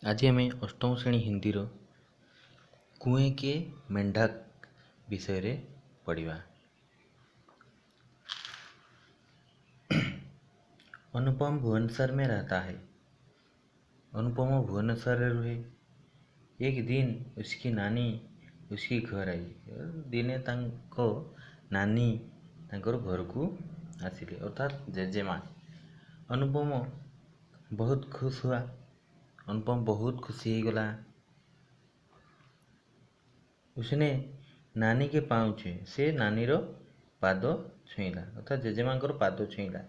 आज आम अष्टम श्रेणी हिंदी कुएं के मेंढक विषय रे पढ़िबा। अनुपम भुवनेश्वर में रहता है। अनुपम भुवनेश्वर में रुहे। एक दिन उसकी नानी उसकी घर आई। दिने तांको नानी तांकर घर को आसिले अर्थात जेजेमा। अनुपम बहुत खुश हुआ। अनुपम बहुत खुशी हो गला। उसने नानी के पाँव छुए। से नानी रो पाद छुईला अर्थात जेजेमा पाद छुईला।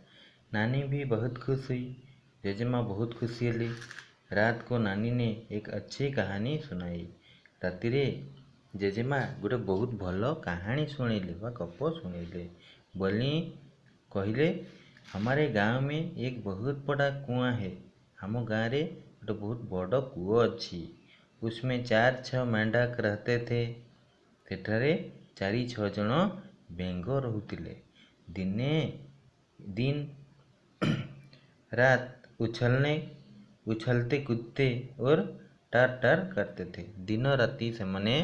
नानी भी बहुत खुश हुई। जेजेमा बहुत खुशी हेली। रात को नानी ने एक अच्छी कहानी सुनाई। राति रे जेजेमा गोटे बहुत भल कहानी शुणेले व गप शुणेले। बोली कहले हमारे गांव में एक बहुत बड़ा कुआं है। हम गाँव रे गोटे बहुत बड़ कूଅ अच्छी। उसमें 4-6 मेंढक रहते थे। सेठारे 4-6 जन बेंग रहुतिले। दिने दिन रात उछलते कूदते और टार टार करते थे। दिन राति से मने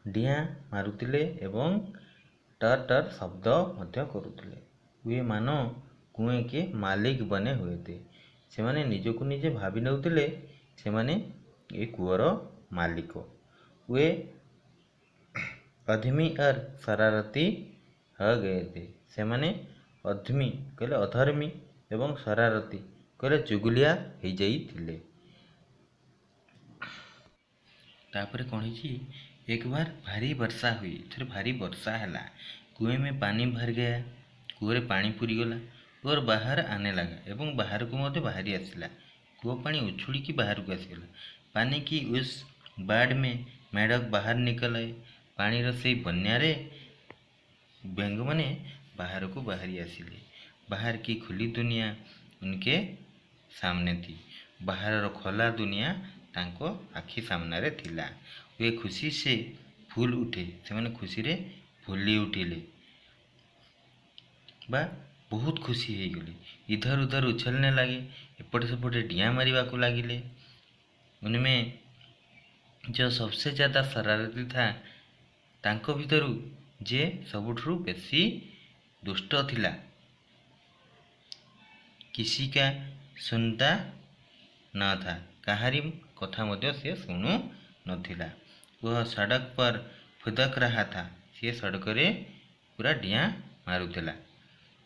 डिया मारुतिले एवं टार टार शब्द मध्य करुतिले। वे मानो कुएं के मालिक बने हुए थे। से माने निजको निजे भावी नउतिले से माने ए कूअर मालिक। वे अधमी और शरारती हो गए थे। से माने अधमी कहले अधर्मी एवं शरारती कहले चुगुलिया हो जाइथिले। तापर कौन है एक बार भारी वर्षा हुई। थोड़े भारी वर्षा है। कुएं में पानी भर गया। कुएं पानी पूरी गला और बाहर आने लगा एवं बाहर को मध्य बाहरी आसला। कूआ पानी उछुड़ी की बाहर को आसगला। पानी की उस बाढ़ में मेढक बाहर निकल आए। पानी से बन्या रे बेंग माने बाहर को बाहरी आसिले। बाहर की खुली दुनिया उनके सामने थी। बाहर खोला दुनिया तांको आखि सामने रे थिला। वे खुशी से फूल उठे। से माने खुशी रे फूली उठिले बा बहुत खुशी हो गले। इधर उधर उछलने लगे। एपटे सेपटे डिया मारिबा को लागिले। उनमें जो सबसे ज़्यादा शरारती था तांको भितरु जे सबुठु बेसी दुष्ट थिला। किसी का सुनता न था। कहारी कथा मध्य से सुनु नथिला। वह सड़क पर फुदक रहा था। से सड़क रे पूरा डिया मारुथिला।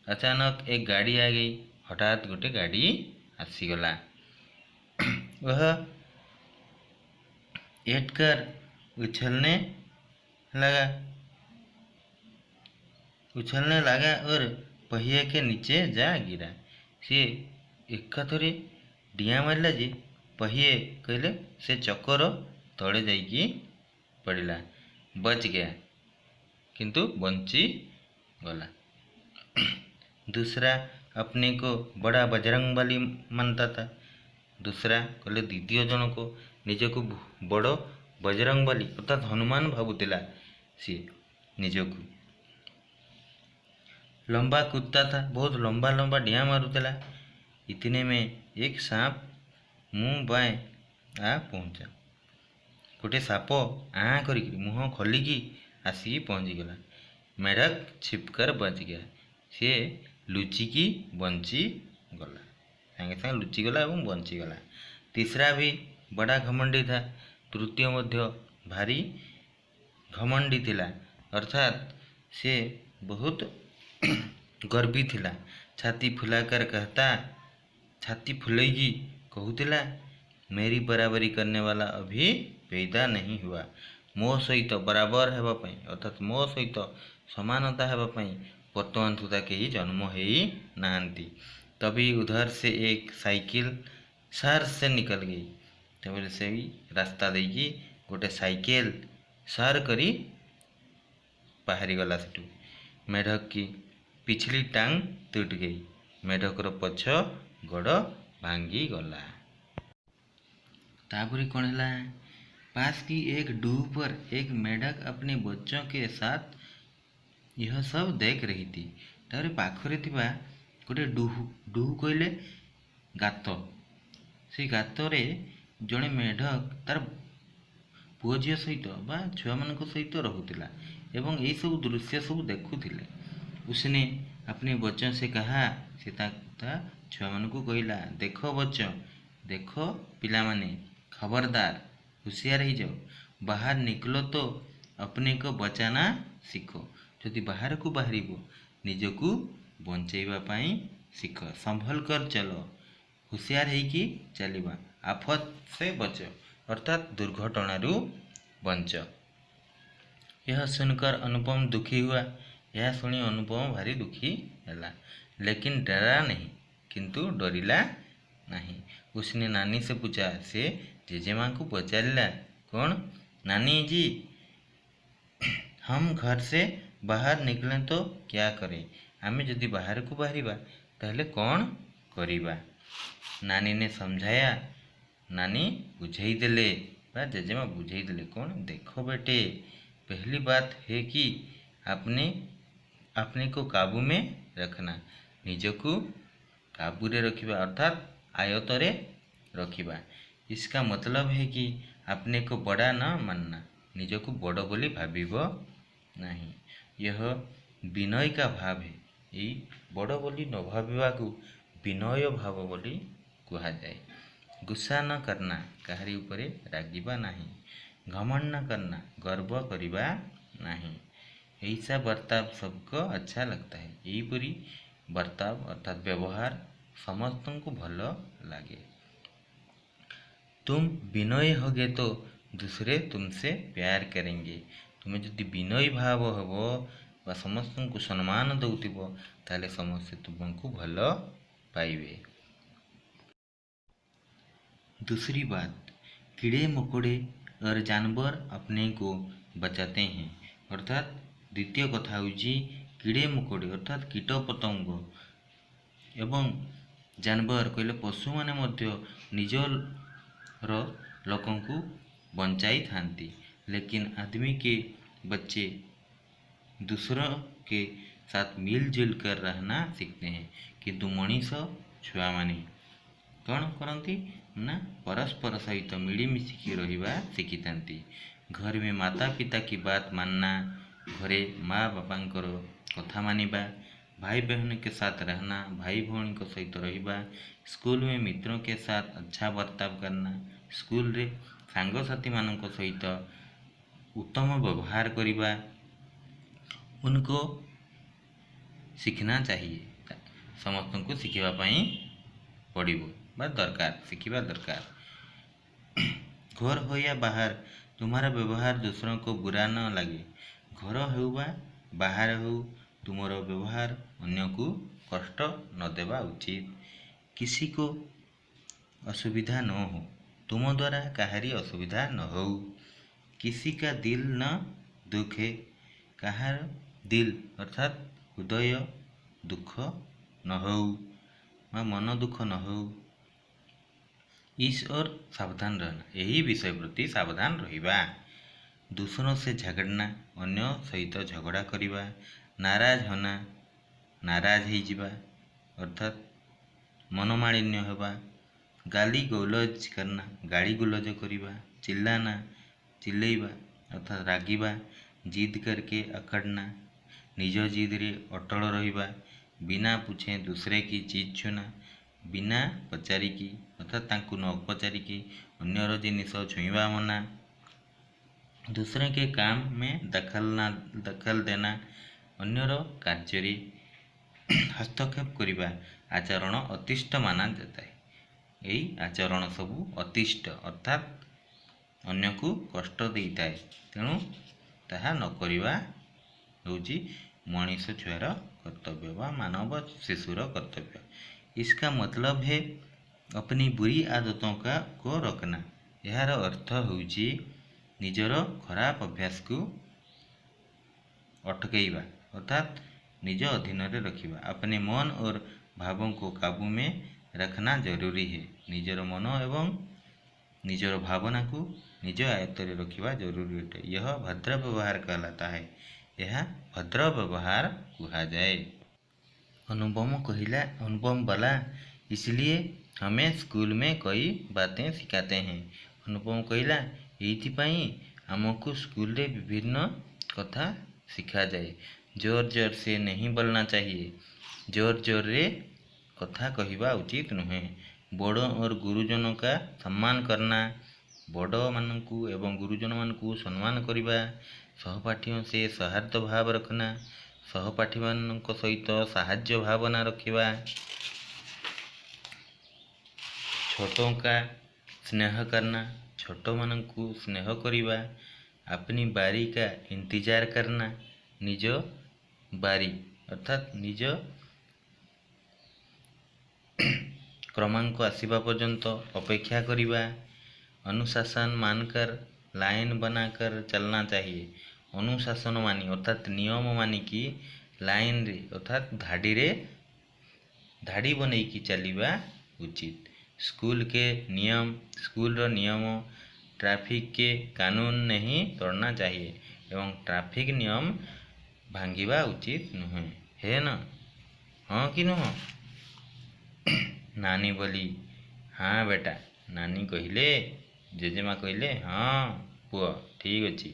अचानक एक गाड़ी आ गई। हठात गोटे गाड़ी आसीगला। वह एटकर उछलने लगा और पहिए के नीचे जा गिरा। सी एकाथरे डिया मारला जे पहिए कहले से चक्कर तले जाइकी पड़िला। बच गया किंतु बंची गला। दूसरा अपने को बड़ा बजरंगबली मानता था। दूसरा कहले द्वितीय जन को निजको बड़ बजरंगबली अर्थात हनुमान भावुला। सी निजको लंबा कूदता था। बहुत लंबा लंबा डिया मारुला। इतने में एक सांप मुँह बाएं आ पहुँचा। गोटे साप आ कर मुँह खोलिकी आसिकी पहुँचीगला। मेढक छिपकर बच गया। सी लुचिकी बंची गला। सागे सागे लुचिगला और बंचीगला। तीसरा भी बड़ा घमंडी था। तृतीय मध्य भारी घमंडी थिला अर्थात से बहुत गर्वी थिला। छाती फुलाकर छाती फुलेगी कहूतिला मेरी बराबरी करने वाला अभी पैदा नहीं हुआ। मो सहित बराबर हेबापई अर्थात मो सहित समानता हेबापई वर्तमान सुधा कहीं जन्म हो नाहांती। तभी उधर से एक साइकिल शहर से निकल गई। तब से रास्ता देकी गोटे साइकिल शहर करी बाहरी गला। सेठू मेढक की पिछली टांग टूट गई। मेढकर पछ गोड़ भांगी गला। तापुरी कौन है पास की एक डूह पर एक मेढक अपने बच्चों के साथ यह सब देख रही थी। तारे पाखरे थिबा गोटे डूह कहले गात से गाତରେ ଜଣେ ମେଢ଼ ତାର ପୁଅ ଝିଅ ସହିତ ବା ଛୁଆମାନଙ୍କ ସହିତ ରହୁଥିଲା ଏବଂ ଏହିସବୁ ଦୃଶ୍ୟ ସବୁ ଦେଖୁଥିଲେ। उसने अपने बच्चों से कहा, से ता ଛୁଆମାନଙ୍କୁ କହିଲା, ଦେଖ ବଚ୍ଚ, ଦେଖ ପିଲାମାନେ, ଖବରଦାର, ହୁସିଆର ହେଇଯାଅ, ବାହାର ନିକଲ ତ अपने को बचाना ଶିଖ। ଯଦି ବାହାରକୁ ବାହାରିବ ନିଜକୁ ବଞ୍ଚେଇବା ପାଇଁ ଶିଖ। ସମ୍ଭଲ କର ଚାଲ, ହୁସିଆର ହେଇକି ଚାଲିବା। ଆଫତ ସେ ବଚ, ଅର୍ଥାତ୍ ଦୁର୍ଘଟଣାରୁ ବଞ୍ଚ। यह सुनकर अनुपम दुखी हुआ। यह शुणी अनुपम भारी दुखी ହେଲା। लेकिन डरा नहीं, किंतु डरिला नहीं। उसने नानी से पूछा, से जेजेमाँ को पचारिला, कौन नानी जी, हम घर से बाहर निकलें तो क्या करें? आमे यदि बाहर को बाहरिबा ताहले कौन करिबा? नानी ने समझाया, नानी बुझाई देले बा जेजेमा बुझाई देले, कौन? देखो बेटे, पहली बात है कि अपने अपने को काबू में रखना, निजको काबूरे रखिबा अर्थात आयतरे रखिबा। इसका मतलब है कि अपने को बड़ा न मानना, निजको बड़ बोली भाविब नहीं। यह विनय का भाव है। यही बड़ बोली न भाविबा को विनय भाव बोली कुहाଯାଏ। गुस्सा न करना, काहारी उपरे रागिबा नहीं। घमंड न करना, गर्व करिबा नहीं। ऐसा बर्ताव सबको अच्छा लगता है। यहीपरि बर्ताव अर्थात व्यवहार समस्त को भल लगे। तुम विनय होगे तो दूसरे तुमसे प्यार करेंगे। तुम्हें जदि विनय भाव हब बा समस्त को सम्मान दौथिब ताले समस्ते तुमको भल पाइबे। दूसरी बात, कीड़े मकोड़े और जानवर अपने को बचाते हैं। अर्थात द्वितीय कथा होची कीड़े मकोड़े अर्थात कीट पतंग एवं जानवर कहले पशु माने मध्य निजर लोकों को बचाई थांती, लेकिन आदमी के बच्चे दूसरों के साथ मिलजुल कर रहना सीखते हैं। किंतु मनीष छुआ माने कौन करती ना परस्पर सहित मिलीमिशिकी रहिबा शिखिथांती। घर में माता पिता की बात मानना, घरे माँ बापांकर कथा मानिबा, भाई बहन के साथ रहना, भाई भौणी को सहित रहिबा, स्कूल में मित्रों के साथ अच्छा बर्ताव करना, स्कूल रे सांगसाथी मानक सहित उत्तम व्यवहार करिबा, उनको सीखना चाहिए। समस्त को शिखिबा पई पड़िबो बा दरकार, शिखिबा दरकार। घर हो या बाहर तुम्हारा व्यवहार दूसरों को बुरा न लगे। घर हो बा बाहर हो तुमर व्यवहार अन्य को कष्ट न देवा उचित। किसी को असुविधा न हो, तुम द्वारा काहारी असुविधा न हो। किसी का दिल न दुखे, कहार दिल अर्थात हृदय दुख न हो वा मन दुख न हो। इस और सावधान रहना, यही विषय प्रति सावधान रहिबा। दूसरों से झगड़ना, अन्य सहित झगड़ा करिबा, नाराज होना, नाराज हो जिबा अर्थात मनोमालिन्य होबा, गाली गौलज करना, गाली गुलज करिबा, चिल्लाना, चिल्लैबा अर्थात रागिबा, जिद करके अकड़ना, निज जिद रे अटल रहिबा, बिना पूछे दूसरे की चीज छूना, बिना पचारिकी अर्थात तांकु न पचारिकी अन्यर जिनिस छुईबा मना, दूसरे के काम में दखल देना, अन्यर कार्य हस्तक्षेप करिबा आचरण अतिष्ठ माना जाता है। यही आचरण सबू अतिष्ठ अर्थात अन्य को कष्ट देता है, तेणु ताहा न करिबा होची मनीष छुआर कर्तव्य व मानव शिशुर कर्तव्य। इसका मतलब है अपनी बुरी आदतों को रोकना। यार अर्थ होची निजर खराब अभ्यास को अटकैबा अर्थात निज अधीन रे रखिबा। अपने मन और भावों को काबू में रखना जरूरी है। निजर मन एवं निजर भावना को निज आयत्तरे रखिबा जरूरी है। यह भद्र व्यवहार कहलाता है। यह भद्र व्यवहार कहा जाए। अनुपम बोला, इसलिए हमें स्कूल में कई बातें सिखाते हैं। अनुपम कहला एइथिपाई आमको स्कूल रे विभिन्न कथा सिखा जाए। जोर जोर से नहीं बोलना चाहिए। जोर जोर रे कथा कहवा उचित नुहे। बड़ों और गुरुजनों का सम्मान करना। बड़ मानकु एवं गुरुजन मानकु सम्मान करवा। सहपाठियों से सौहार्द भाव रखना। सहपाठी मानक सहित साहाय्य भावना रखिवा। छोटों का स्नेह करना। छोटों मानकु स्नेह करवा। अपनी बारी का इंतजार करना। निज बारी अर्थात निज क्रमांक आसवा पर्यंत अपेक्षा करवा। अनुशासन मानकर लाइन बनाकर चलना चाहिए। अनुशासन मानी अर्थात नियम मानी कि लाइन रे अर्थात धाड़ी रे धाड़ी बनई की चलवा उचित। स्कूल के नियम स्कूल रो नियम ट्रैफिक के कानून नहीं तोड़ना चाहिए एवं ट्रैफिक नियम भांगिबा उचित नुहे। है न? हाँ कि नुह? नानी बोली हाँ बेटा। नानी कहले जेजेमा कहले हाँ पुआ ठीक अच्छी।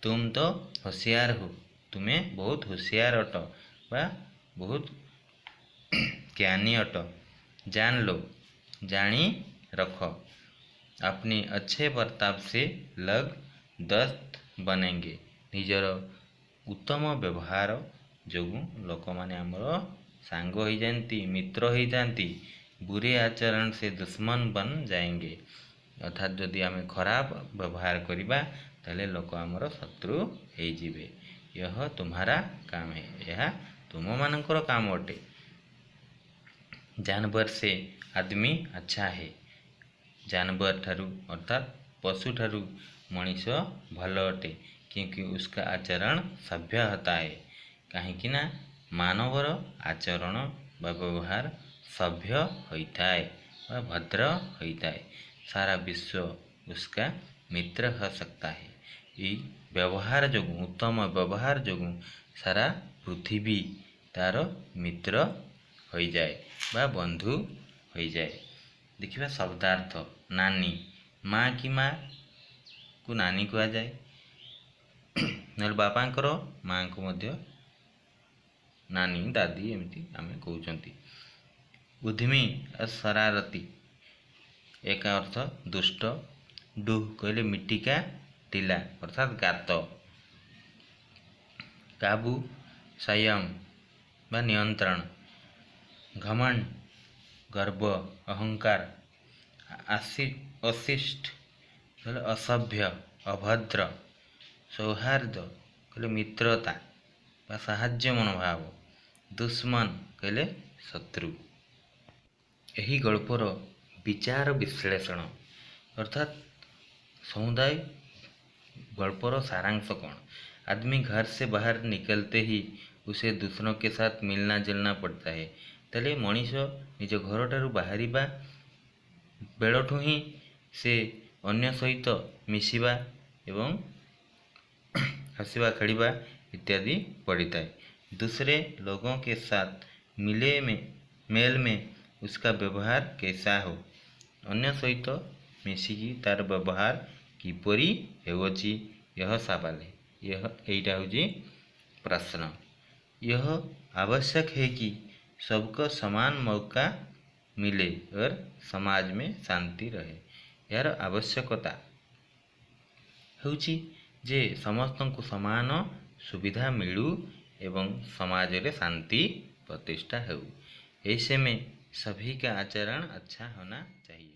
तुम तो होशियार हो। तुम्हें बहुत होशियार अट बा बहुत ज्ञानी अट। जान लो जानी रखो। अपने अच्छे बर्ताव से लग 10 बनेंगे। निजर उत्तम व्यवहार जोगु लोक माने आमर सांग हो जाती मित्र हो जाती। बुरे आचरण से दुश्मन बन जाएंगे। अर्थात जदि आम खराब व्यवहार करवा ताले लोक आमर शत्रु हो जिवे। यह तुम्हारा काम है। यह तुम मानकर काम अटे। जानवर से आदमी अच्छा है। जानवर ठारू अर्थात पशु ठारू मनीष भल अटे क्योंकि उसका आचरण सभ्य होता है। कहीं ना मानवर आचरण व व्यवहार सभ्य होता है व भद्र होता है। सारा विश्व उसका मित्र हो सकता है। ये व्यवहार जोगु उत्तम व्यवहार जोगु सारा पृथ्वी तार मित्र हो जाए बा बंधु हो जाए। देखिए शब्दार्थ नानी माँ की माँ को नानी कह जाए। न बापांकर माँ को मध्य नानी दादी एमती आमे कहते। उद्यमी और शरारती एक अर्थ दुष्ट। डूह कहले मिट्टिका टीला अर्थात गात। काबू संयम बा नियंत्रण। घमंड गर्व अहंकार। अशिष्ट कहले असभ्य अभद्र। सौहार्द कहले मित्रता बा साहाय्य मनोभाव। दुश्मन कहले शत्रु। यही गल्पर विचार विश्लेषण अर्थात समुदाय गल्पर सारांश कौन। आदमी घर से बाहर निकलते ही उसे दूसरों के साथ मिलना जुलना पड़ता है। तेले मनीष निज घर ठारू बाहर बेलठू ही से अन्य सहित मिशिबा एवं हंसवा खेलिबा इत्यादि पड़ता है। दूसरे लोगों के साथ मेल में उसका व्यवहार कैसा हो। अन्य सहित मिसिकी तार व्यवहार किपरि हेउछि यह सवाल है। यह एटा होची प्रश्न। यह आवश्यक है कि सबको समान मौका मिले और समाज में शांति रहे। यार आवश्यकता होची जे समस्त को समान सुविधा मिलू एवं समाज रे शांति प्रतिष्ठा हो। ऐसे में सभी का आचरण अच्छा होना चाहिए।